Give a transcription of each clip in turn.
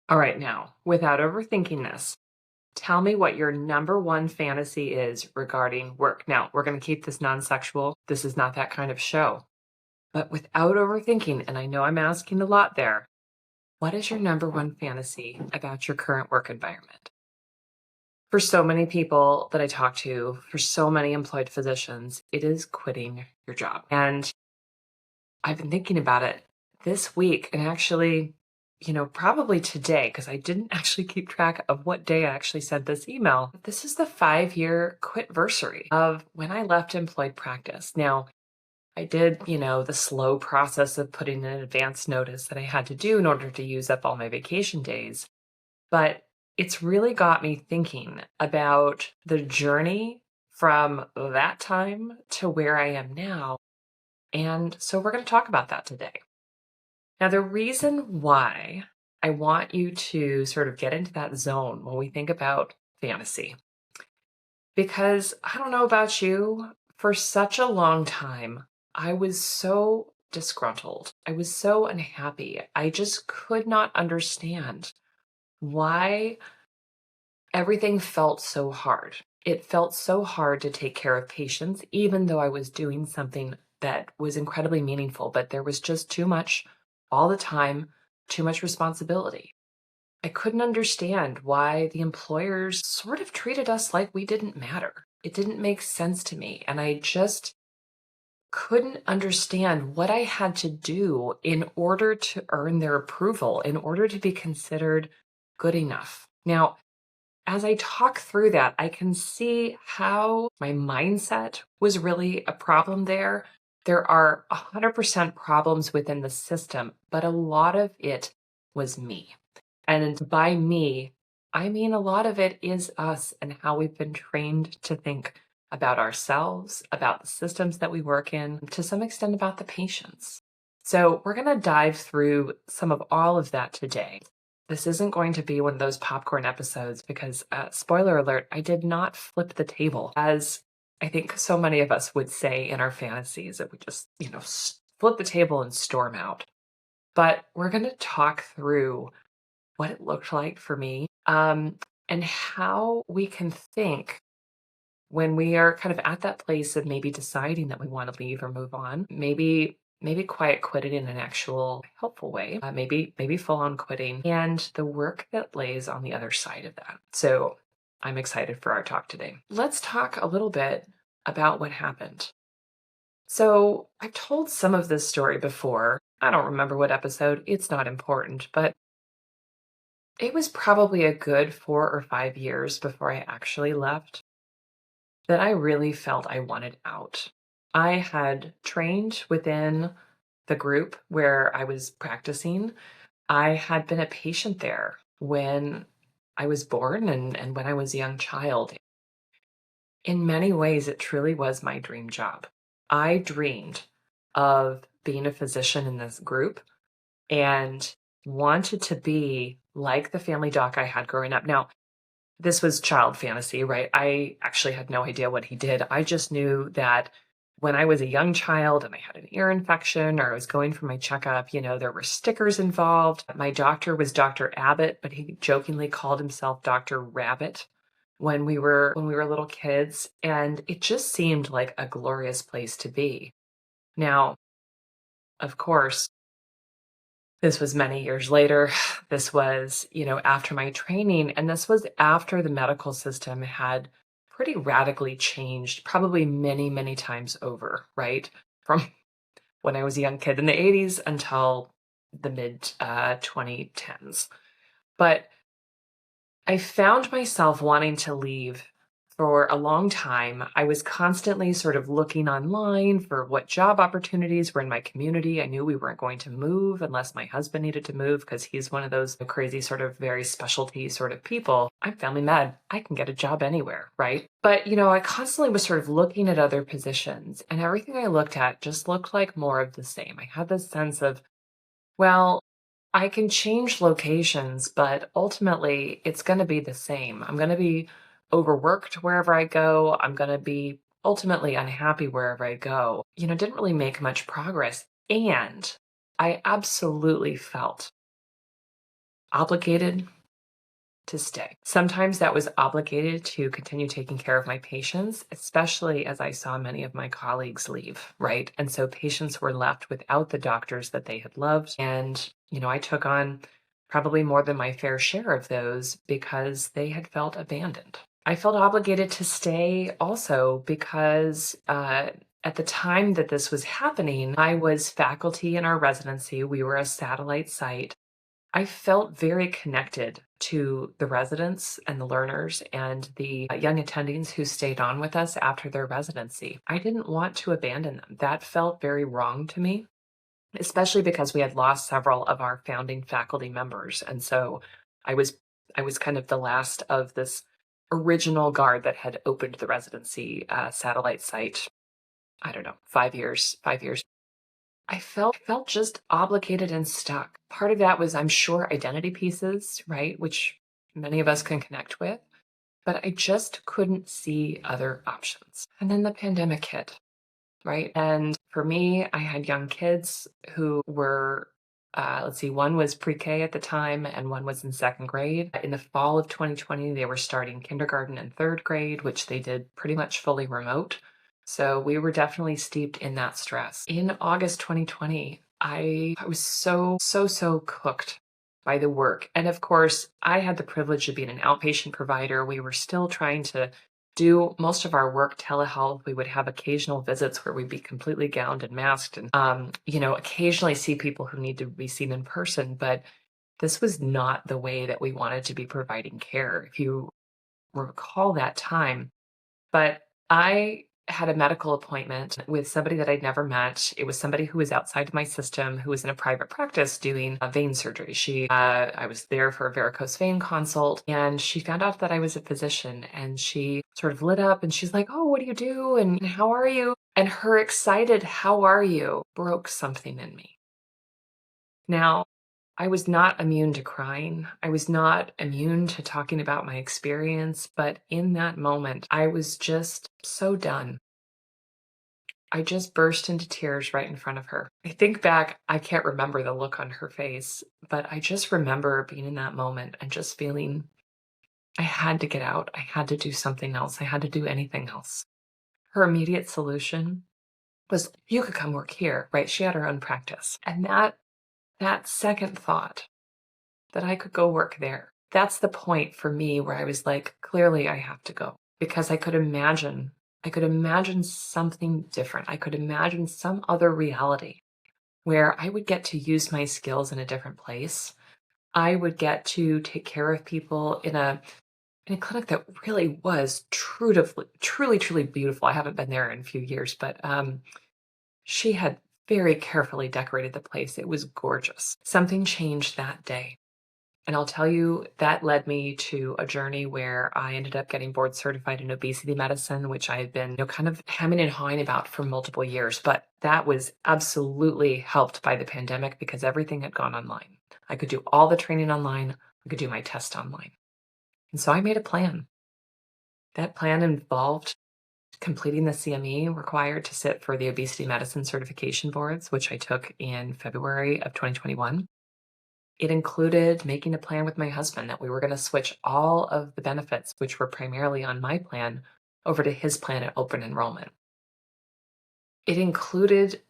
All right, now, without overthinking this, tell me what your number one fantasy is regarding work. Now, we're going to keep this non-sexual. This is not that kind of show. But without overthinking, and I know I'm asking a lot there, what is your number one fantasy about your current work environment? For so many people that I talk to, for so many employed physicians, it is quitting your job. And I've been thinking about it this week and actually, probably today, because I didn't actually keep track of what day I actually sent this email. This is the 5-year quitversary of when I left employed practice. Now, I did, the slow process of putting in an advance notice that I had to do in order to use up all my vacation days. But it's really got me thinking about the journey from that time to where I am now. And so we're going to talk about that today. Now, the reason why I want you to sort of get into that zone when we think about fantasy, because I don't know about you, for such a long time, I was so disgruntled. I was so unhappy. I just could not understand why everything felt so hard. It felt so hard to take care of patients, even though I was doing something that was incredibly meaningful, but there was just too much all the time, too much responsibility. I couldn't understand why the employers sort of treated us like we didn't matter. It didn't make sense to me. And I just couldn't understand what I had to do in order to earn their approval, in order to be considered good enough. Now, as I talk through that, I can see how my mindset was really a problem there. There are 100% problems within the system, but a lot of it was me. And by me, I mean a lot of it is us and how we've been trained to think about ourselves, about the systems that we work in, to some extent about the patients. So we're going to dive through some of all of that today. This isn't going to be one of those popcorn episodes because, spoiler alert, I did not flip the table, as I think so many of us would say in our fantasies that we just, flip the table and storm out. But we're going to talk through what it looked like for me, and how we can think when we are kind of at that place of maybe deciding that we want to leave or move on. Maybe quiet quit it in an actual helpful way, maybe full on quitting, and the work that lays on the other side of that. So I'm excited for our talk today. Let's talk a little bit about what happened. So I've told some of this story before. I don't remember what episode. It's not important, but it was probably a good 4 or 5 years before I actually left that I really felt I wanted out. I had trained within the group where I was practicing. I had been a patient there when I was born and when I was a young child. In many ways, it truly was my dream job. I dreamed of being a physician in this group and wanted to be like the family doc I had growing up. Now, this was child fantasy, right? I actually had no idea what he did. I just knew that when I was a young child and I had an ear infection or I was going for my checkup, there were stickers involved. My doctor was Dr. Abbott, but he jokingly called himself Dr. Rabbit when we were little kids, and it just seemed like a glorious place to be. Now, of course, this was many years later. This was, after my training, and this was after the medical system had pretty radically changed, probably many, many times over, right? From when I was a young kid in the 80s until the mid 2010s. But I found myself wanting to leave for a long time. I was constantly sort of looking online for what job opportunities were in my community. I knew we weren't going to move unless my husband needed to move because he's one of those crazy sort of very specialty sort of people. I'm family med. I can get a job anywhere, right? But, I constantly was sort of looking at other positions, and everything I looked at just looked like more of the same. I had this sense of, well, I can change locations, but ultimately it's going to be the same. I'm going to be overworked wherever I go. I'm going to be ultimately unhappy wherever I go. Didn't really make much progress. And I absolutely felt obligated to stay. Sometimes that was obligated to continue taking care of my patients, especially as I saw many of my colleagues leave, right? And so patients were left without the doctors that they had loved. And, I took on probably more than my fair share of those because they had felt abandoned. I felt obligated to stay also because at the time that this was happening, I was faculty in our residency. We were a satellite site. I felt very connected to the residents and the learners and the young attendings who stayed on with us after their residency. I didn't want to abandon them. That felt very wrong to me, especially because we had lost several of our founding faculty members. And so I was I was kind of the last of this original guard that had opened the residency satellite site. I don't know, 5 years. I felt just obligated and stuck. Part of that was, I'm sure, identity pieces, right? Which many of us can connect with, but I just couldn't see other options. And then the pandemic hit, right? And for me, I had young kids who were, let's see, one was pre-K at the time and one was in second grade. In the fall of 2020, they were starting kindergarten and third grade, which they did pretty much fully remote. So we were definitely steeped in that stress. In August 2020, I was so cooked by the work. And of course, I had the privilege of being an outpatient provider. We were still trying to do most of our work telehealth. We would have occasional visits where we'd be completely gowned and masked and, occasionally see people who need to be seen in person. But this was not the way that we wanted to be providing care, if you recall that time. But I had a medical appointment with somebody that I'd never met. It was somebody who was outside my system, who was in a private practice doing vein surgery. I was there for a varicose vein consult, and she found out that I was a physician, and she sort of lit up, and she's like, "Oh, what do you do? And how are you?" And her excited, "How are you?" broke something in me. Now, I was not immune to crying. I was not immune to talking about my experience, but in that moment, I was just so done. I just burst into tears right in front of her. I think back, I can't remember the look on her face, but I just remember being in that moment and just feeling I had to get out. I had to do something else. I had to do anything else. Her immediate solution was, "You could come work here," right? She had her own practice. And that second thought that I could go work there, that's the point for me where I was like, clearly I have to go, because I could imagine something different. I could imagine some other reality where I would get to use my skills in a different place. I would get to take care of people in a clinic that really was truly beautiful. I haven't been there in a few years, but she had very carefully decorated the place. It was gorgeous. Something changed that day. And I'll tell you, that led me to a journey where I ended up getting board certified in obesity medicine, which I had been, kind of hemming and hawing about for multiple years. But that was absolutely helped by the pandemic because everything had gone online. I could do all the training online. I could do my test online. And so I made a plan. That plan involved completing the CME required to sit for the obesity medicine certification boards, which I took in February of 2021. It included making a plan with my husband that we were going to switch all of the benefits, which were primarily on my plan, over to his plan at open enrollment. It included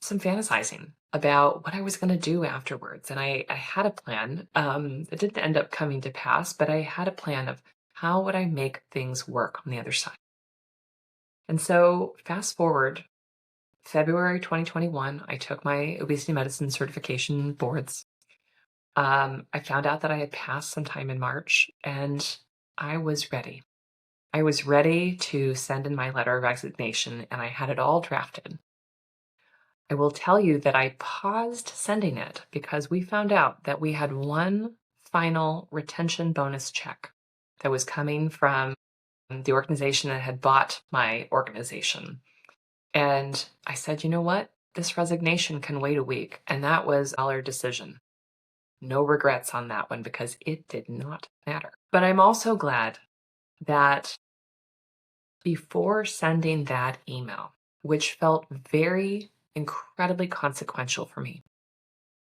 some fantasizing about what I was going to do afterwards. And I had a plan. It didn't end up coming to pass, but I had a plan of how would I make things work on the other side. And so fast forward, February 2021, I took my obesity medicine certification boards. I found out that I had passed sometime in March, and I was ready. I was ready to send in my letter of resignation, and I had it all drafted. I will tell you that I paused sending it because we found out that we had one final retention bonus check that was coming from the organization that had bought my organization. And I said, you know what? This resignation can wait a week. And that was our decision. No regrets on that one because it did not matter. But I'm also glad that before sending that email, which felt very incredibly consequential for me,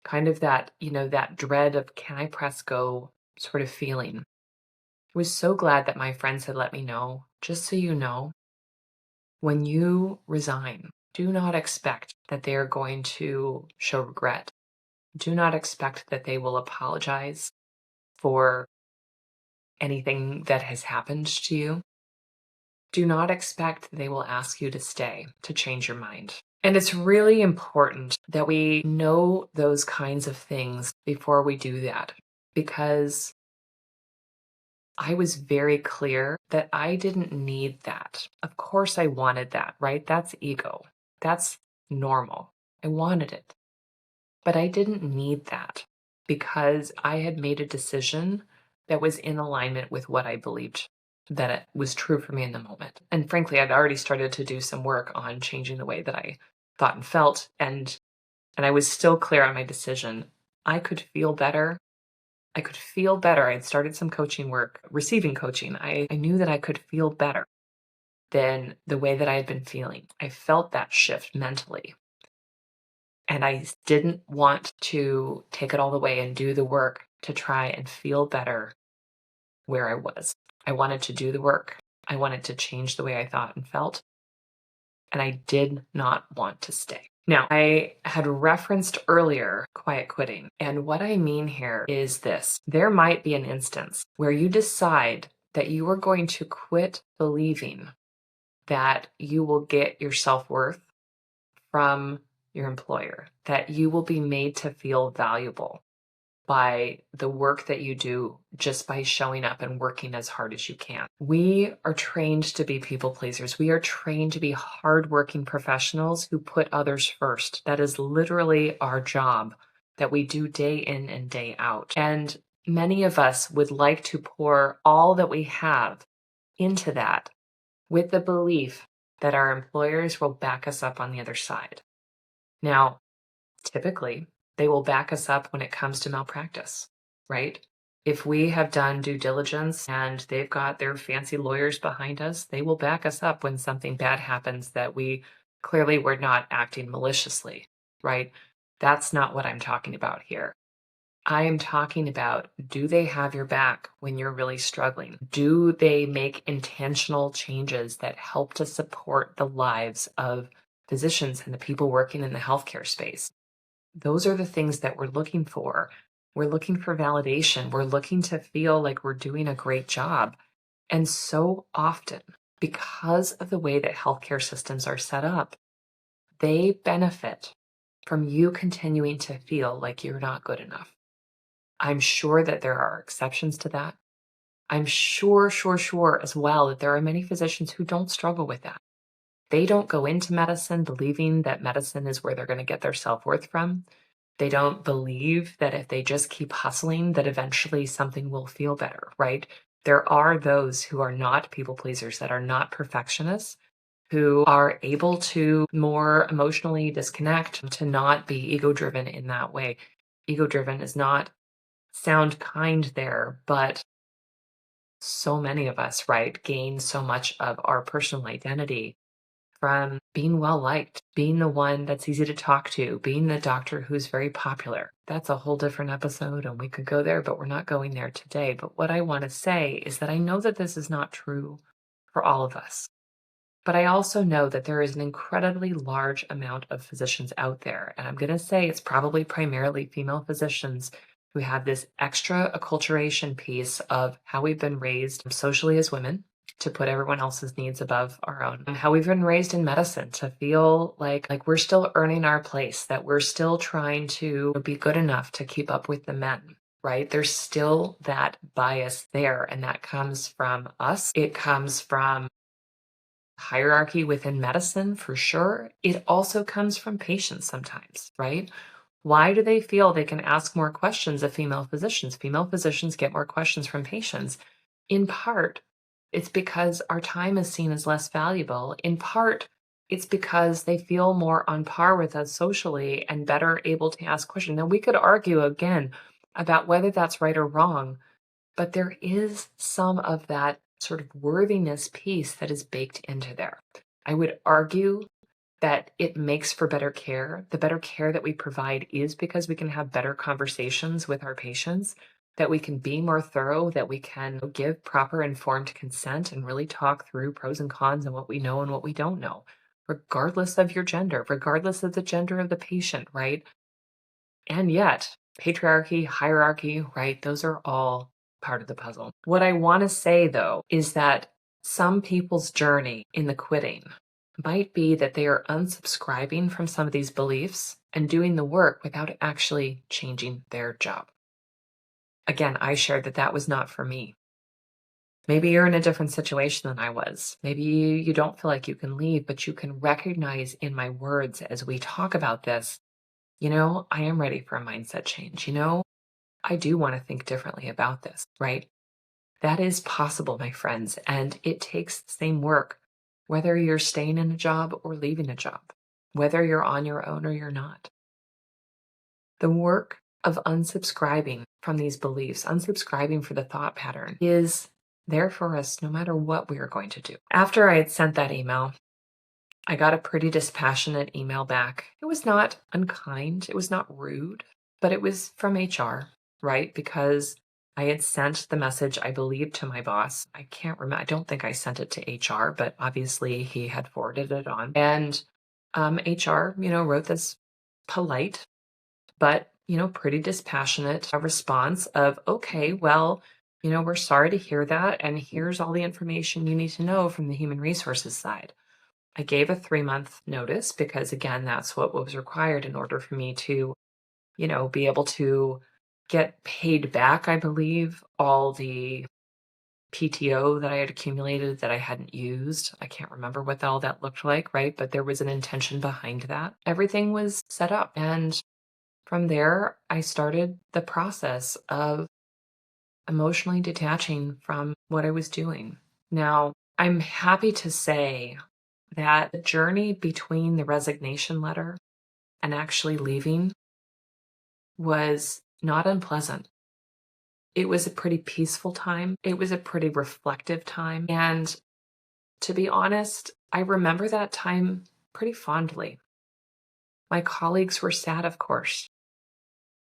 kind of that, that dread of can I press go sort of feeling. I was so glad that my friends had let me know, just so you know, when you resign, do not expect that they are going to show regret. Do not expect that they will apologize for anything that has happened to you. Do not expect they will ask you to stay, to change your mind. And it's really important that we know those kinds of things before we do that, because I was very clear that I didn't need that. Of course, I wanted that, right? That's ego. That's normal. I wanted it. But I didn't need that because I had made a decision that was in alignment with what I believed that it was true for me in the moment. And frankly, I'd already started to do some work on changing the way that I thought and felt, and I was still clear on my decision. I could feel better. I could feel better. I'd started some coaching work, receiving coaching. I knew that I could feel better than the way that I had been feeling. I felt that shift mentally. And I didn't want to take it all the way and do the work to try and feel better where I was. I wanted to do the work. I wanted to change the way I thought and felt. And I did not want to stay. Now, I had referenced earlier quiet quitting. And what I mean here is this. There might be an instance where you decide that you are going to quit believing that you will get your self-worth from your employer, that you will be made to feel valuable by the work that you do just by showing up and working as hard as you can. We are trained to be people pleasers. We are trained to be hardworking professionals who put others first. That is literally our job that we do day in and day out. And many of us would like to pour all that we have into that with the belief that our employers will back us up on the other side. Now, typically, they will back us up when it comes to malpractice, right? If we have done due diligence and they've got their fancy lawyers behind us, they will back us up when something bad happens that we clearly were not acting maliciously, right? That's not what I'm talking about here. I am talking about, do they have your back when you're really struggling? Do they make intentional changes that help to support the lives of physicians and the people working in the healthcare space? Those are the things that we're looking for. We're looking for validation. We're looking to feel like we're doing a great job. And so often, because of the way that healthcare systems are set up, they benefit from you continuing to feel like you're not good enough. I'm sure that there are exceptions to that. I'm sure as well that there are many physicians who don't struggle with that. They don't go into medicine believing that medicine is where they're going to get their self-worth from. They don't believe that if they just keep hustling, that eventually something will feel better, right? There are those who are not people pleasers, that are not perfectionists, who are able to more emotionally disconnect, to not be ego driven in that way. Ego driven is not sound kind there, but so many of us, right, gain so much of our personal identity from being well liked, being the one that's easy to talk to, being the doctor who's very popular. That's a whole different episode, and we could go there, but we're not going there today. But what I want to say is that I know that this is not true for all of us. But I also know that there is an incredibly large amount of physicians out there. And I'm going to say it's probably primarily female physicians who have this extra acculturation piece of how we've been raised socially as women to put everyone else's needs above our own, and how we've been raised in medicine to feel like we're still earning our place, that we're still trying to be good enough to keep up with the men. Right? There's still that bias there, and that comes from us. It comes from hierarchy within medicine for sure. It also comes from patients sometimes, right? Why do they feel they can ask more questions of female physicians? Female physicians get more questions from patients. In part, it's because our time is seen as less valuable. In part, it's because they feel more on par with us socially and better able to ask questions. Now, we could argue again about whether that's right or wrong, but there is some of that sort of worthiness piece that is baked into there. I would argue that it makes for better care. The better care that we provide is because we can have better conversations with our patients, that we can be more thorough, that we can give proper informed consent and really talk through pros and cons and what we know and what we don't know, regardless of your gender, regardless of the gender of the patient, right? And yet, patriarchy, hierarchy, right? Those are all part of the puzzle. What I want to say though is that some people's journey in the quitting might be that they are unsubscribing from some of these beliefs and doing the work without actually changing their job. Again, I shared that that was not for me. Maybe you're in a different situation than I was. Maybe you don't feel like you can leave, but you can recognize in my words as we talk about this, I am ready for a mindset change. I do want to think differently about this, right? That is possible, my friends, and it takes the same work, whether you're staying in a job or leaving a job, whether you're on your own or you're not. The work of unsubscribing from these beliefs, unsubscribing for the thought pattern is there for us no matter what we are going to do. After I had sent that email, I got a pretty dispassionate email back. It was not unkind, it was not rude, but it was from HR, right? Because I had sent the message, I believe, to my boss. I can't remember. I don't think I sent it to HR, but obviously he had forwarded it on. And HR, wrote this polite, but, pretty dispassionate response of, okay, well, we're sorry to hear that. And here's all the information you need to know from the human resources side. I gave a 3-month notice because, again, that's what was required in order for me to, be able to get paid back, I believe, all the PTO that I had accumulated that I hadn't used. I can't remember what all that looked like, right? But there was an intention behind that. Everything was set up. And from there, I started the process of emotionally detaching from what I was doing. Now, I'm happy to say that the journey between the resignation letter and actually leaving was not unpleasant. It was a pretty peaceful time. It was a pretty reflective time. And to be honest, I remember that time pretty fondly. My colleagues were sad, of course,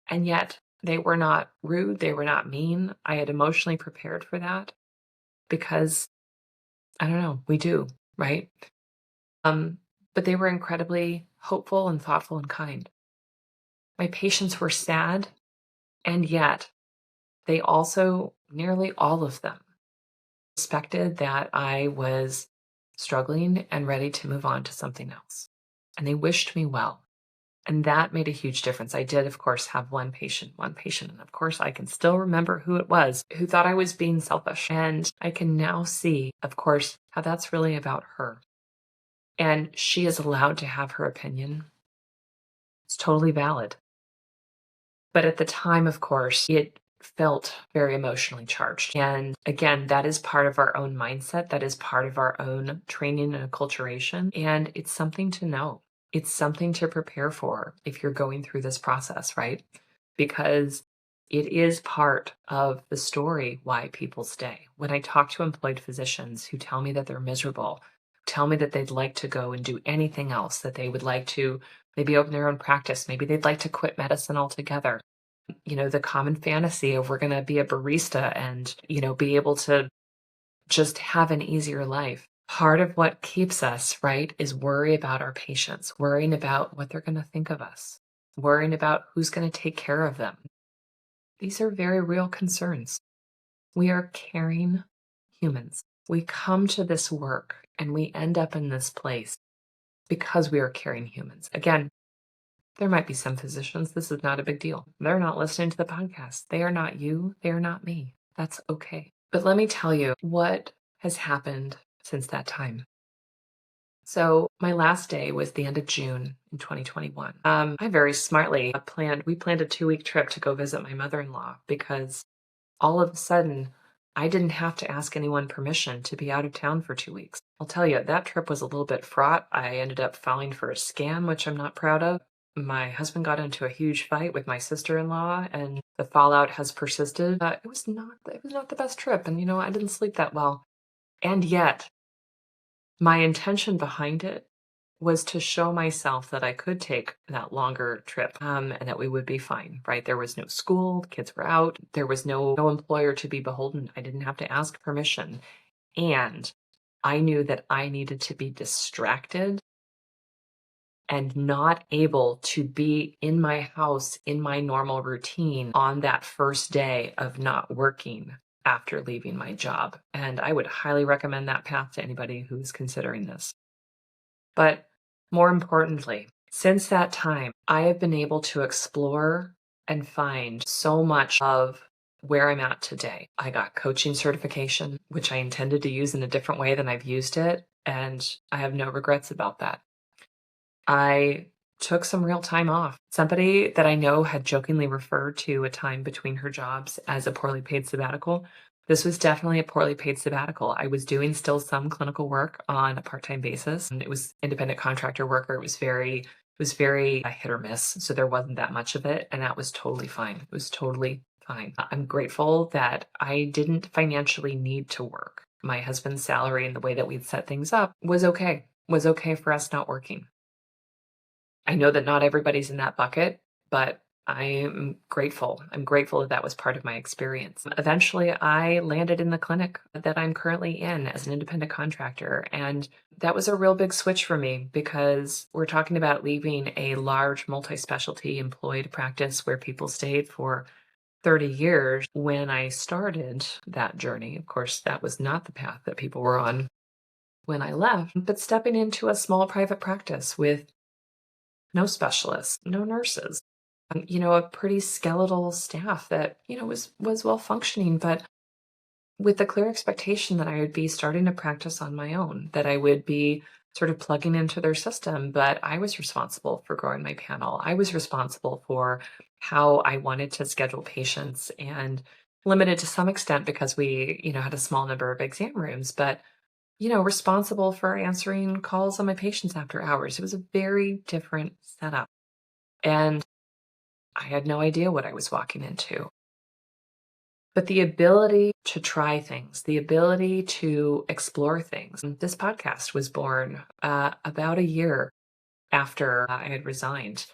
and yet they were not rude. They were not mean. I had emotionally prepared for that because I don't know, we do, right? But they were incredibly hopeful and thoughtful and kind. My patients were sad, and yet they also, nearly all of them, respected that I was struggling and ready to move on to something else. And they wished me well. And that made a huge difference. I did, of course, have one patient. And of course, I can still remember who it was who thought I was being selfish. And I can now see, of course, how that's really about her. And she is allowed to have her opinion. It's totally valid. But at the time, of course, it felt very emotionally charged. And again, that is part of our own mindset. That is part of our own training and acculturation. And it's something to know. It's something to prepare for if you're going through this process, right? Because it is part of the story why people stay. When I talk to employed physicians who tell me that they're miserable, tell me that they'd like to go and do anything else, that they would like to maybe open their own practice, maybe they'd like to quit medicine altogether. The common fantasy of we're going to be a barista and, be able to just have an easier life. Part of what keeps us, right, is worry about our patients, worrying about what they're going to think of us, worrying about who's going to take care of them. These are very real concerns. We are caring humans. We come to this work and we end up in this place because we are caring humans. Again, there might be some physicians, this is not a big deal. They're not listening to the podcast. They are not you. They are not me. That's okay. But let me tell you what has happened since that time. So my last day was the end of June in 2021. I very smartly we planned a 2-week trip to go visit my mother-in-law because all of a sudden I didn't have to ask anyone permission to be out of town for 2 weeks. I'll tell you, that trip was a little bit fraught. I ended up filing for a scam, which I'm not proud of. My husband got into a huge fight with my sister-in-law, and the fallout has persisted. It was not the best trip, and I didn't sleep that well. And yet, my intention behind it was to show myself that I could take that longer trip, and that we would be fine, right? There was no school, the kids were out, there was no employer to be beholden. I didn't have to ask permission. And I knew that I needed to be distracted and not able to be in my house in my normal routine on that first day of not working after leaving my job. And I would highly recommend that path to anybody who's considering this. But more importantly, since that time, I have been able to explore and find so much of where I'm at today. I got coaching certification, which I intended to use in a different way than I've used it, and I have no regrets about that. I took some real time off. Somebody that I know had jokingly referred to a time between her jobs as a poorly paid sabbatical. This was definitely a poorly paid sabbatical. I was doing still some clinical work on a part-time basis, and it was independent contractor worker. It was very hit or miss, so there wasn't that much of it, and that was totally fine. It was totally fine. I'm grateful that I didn't financially need to work. My husband's salary and the way that we'd set things up was okay for us not working. I know that not everybody's in that bucket, but I am grateful. I'm grateful that that was part of my experience. Eventually, I landed in the clinic that I'm currently in as an independent contractor. And that was a real big switch for me because we're talking about leaving a large multi specialty employed practice where people stayed for 30 years. When I started that journey, of course, that was not the path that people were on when I left, but stepping into a small private practice with no specialists, no nurses, a pretty skeletal staff that, was well functioning, but with the clear expectation that I would be starting to practice on my own, that I would be sort of plugging into their system, but I was responsible for growing my panel. I was responsible for how I wanted to schedule patients and limited to some extent because we, had a small number of exam rooms, but responsible for answering calls on my patients after hours. It was a very different setup. And I had no idea what I was walking into. But the ability to try things, the ability to explore things. This podcast was born about a year after I had resigned.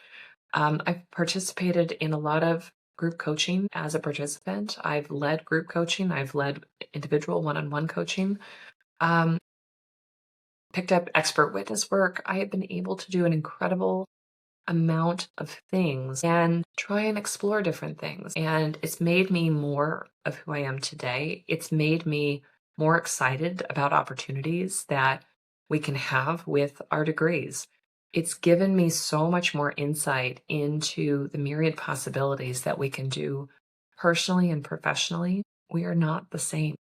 I've participated in a lot of group coaching as a participant. I've led group coaching, I've led individual one on one coaching. Um, Picked up expert witness work. I have been able to do an incredible amount of things and try and explore different things. And it's made me more of who I am today. It's made me more excited about opportunities that we can have with our degrees. It's given me so much more insight into the myriad possibilities that we can do personally and professionally. We are not the same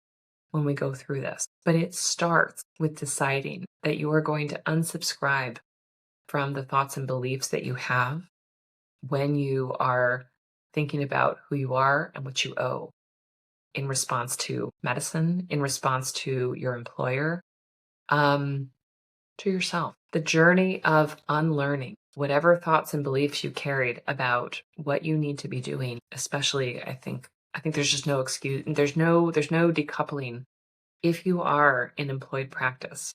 when we go through this. But it starts with deciding that you are going to unsubscribe from the thoughts and beliefs that you have when you are thinking about who you are and what you owe in response to medicine, in response to your employer, to yourself. The journey of unlearning whatever thoughts and beliefs you carried about what you need to be doing, especially I think there's just no excuse. There's no decoupling. If you are in employed practice,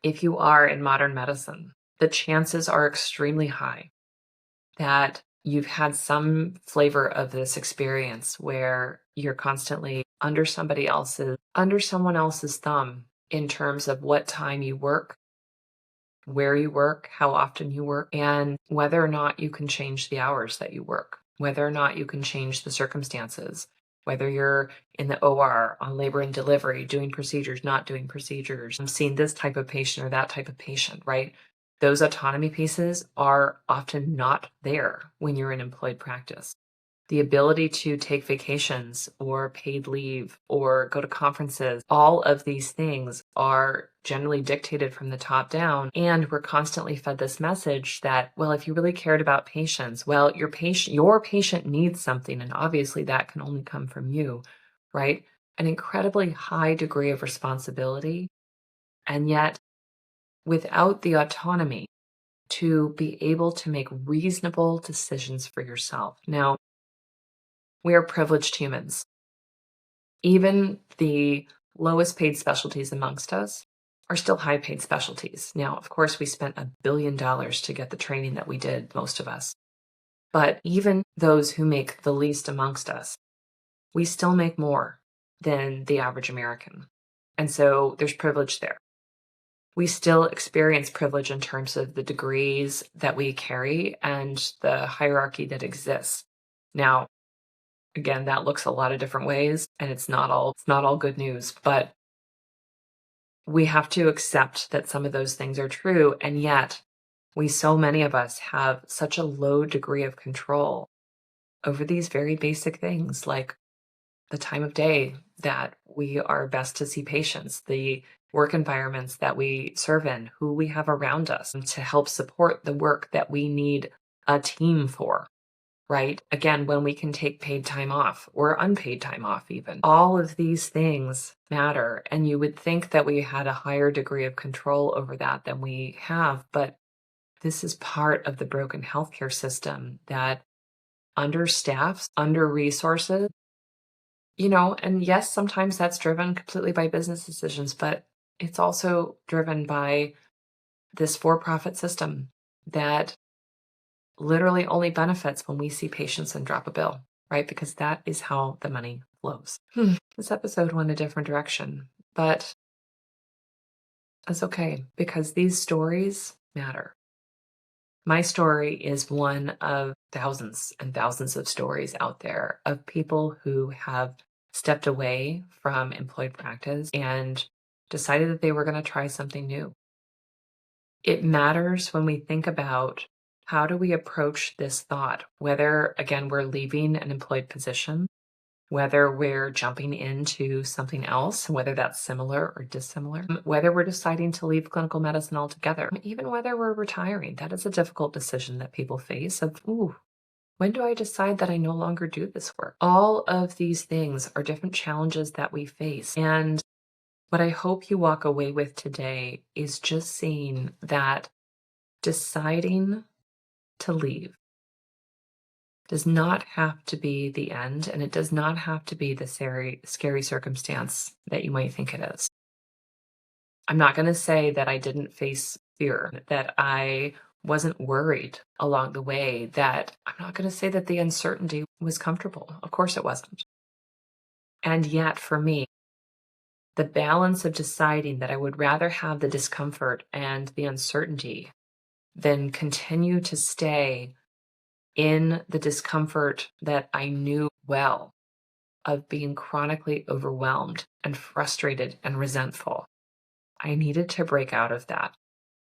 if you are in modern medicine, the chances are extremely high that you've had some flavor of this experience where you're constantly under someone else's thumb in terms of what time you work, where you work, how often you work, and whether or not you can change the hours that you work, whether or not you can change the circumstances, whether you're in the OR on labor and delivery, doing procedures, not doing procedures, I'm seeing this type of patient or that type of patient, right? Those autonomy pieces are often not there when you're in employed practice. The ability to take vacations or paid leave or go to conferences, all of these things are generally dictated from the top down. And we're constantly fed this message that, well, if you really cared about patients, well, your patient needs something. And obviously that can only come from you, right? An incredibly high degree of responsibility. And yet without the autonomy to be able to make reasonable decisions for yourself. Now, we are privileged humans. Even the lowest paid specialties amongst us are still high paid specialties. Now, of course, we spent $1 billion to get the training that we did, most of us. But even those who make the least amongst us, we still make more than the average American. And so there's privilege there. We still experience privilege in terms of the degrees that we carry and the hierarchy that exists. Now, again, that looks a lot of different ways, and it's not all good news, but we have to accept that some of those things are true, and yet so many of us have such a low degree of control over these very basic things, like the time of day that we are best to see patients, the work environments that we serve in, who we have around us to help support the work that we need a team for, right? Again, when we can take paid time off or unpaid time off, even. All of these things matter. And you would think that we had a higher degree of control over that than we have. But this is part of the broken healthcare system that understaffs, under resources, and yes, sometimes that's driven completely by business decisions, but it's also driven by this for-profit system that literally only benefits when we see patients and drop a bill, right? Because that is how the money flows. This episode went a different direction, but that's okay because these stories matter. My story is one of thousands and thousands of stories out there of people who have stepped away from employed practice and decided that they were going to try something new. It matters when we think about how do we approach this thought, whether, again, we're leaving an employed position, whether we're jumping into something else, whether that's similar or dissimilar, whether we're deciding to leave clinical medicine altogether, even whether we're retiring. That is a difficult decision that people face of, when do I decide that I no longer do this work? All of these things are different challenges that we face. And what I hope you walk away with today is just seeing that deciding to leave does not have to be the end, and it does not have to be the scary circumstance that you might think it is. I'm not going to say that I didn't face fear, that I wasn't worried along the way, that I'm not going to say that the uncertainty was comfortable. Of course it wasn't. And yet, for me, the balance of deciding that I would rather have the discomfort and the uncertainty than continue to stay in the discomfort that I knew well of being chronically overwhelmed and frustrated and resentful. I needed to break out of that.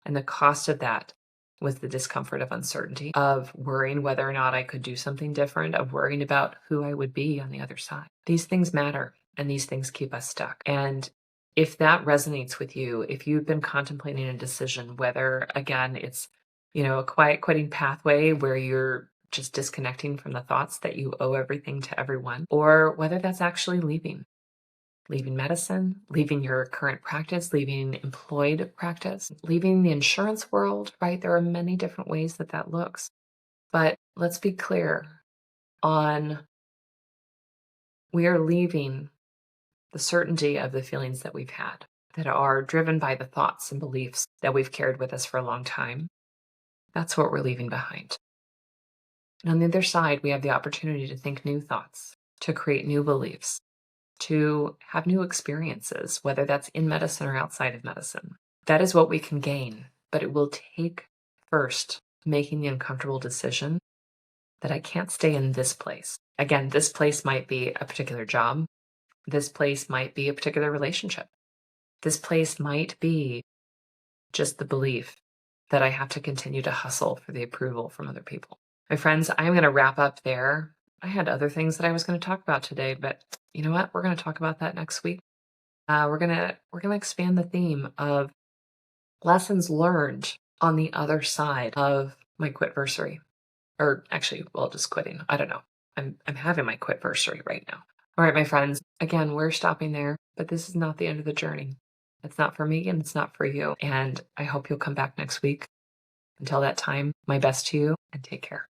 And the cost of that was the discomfort of uncertainty, of worrying whether or not I could do something different, of worrying about who I would be on the other side. These things matter, and these things keep us stuck. And if that resonates with you, if you've been contemplating a decision, whether, again, it's, a quiet quitting pathway where you're just disconnecting from the thoughts that you owe everything to everyone, or whether that's actually leaving medicine, leaving your current practice, leaving employed practice, leaving the insurance world, right? There are many different ways that looks. But let's be clear we are leaving the certainty of the feelings that we've had that are driven by the thoughts and beliefs that we've carried with us for a long time. That's what we're leaving behind. And on the other side, we have the opportunity to think new thoughts, to create new beliefs, to have new experiences, whether that's in medicine or outside of medicine. That is what we can gain, but it will take first making the uncomfortable decision that I can't stay in this place. Again, this place might be a particular job. This place might be a particular relationship. This place might be just the belief that I have to continue to hustle for the approval from other people. My friends, I'm going to wrap up there. I had other things that I was going to talk about today, but you know what? We're going to talk about that next week. We're gonna expand the theme of lessons learned on the other side of my quitversary, or actually, well, just quitting. I don't know. I'm having my quitversary right now. All right, my friends. Again, we're stopping there, but this is not the end of the journey. It's not for me, and it's not for you. And I hope you'll come back next week. Until that time, my best to you, and take care.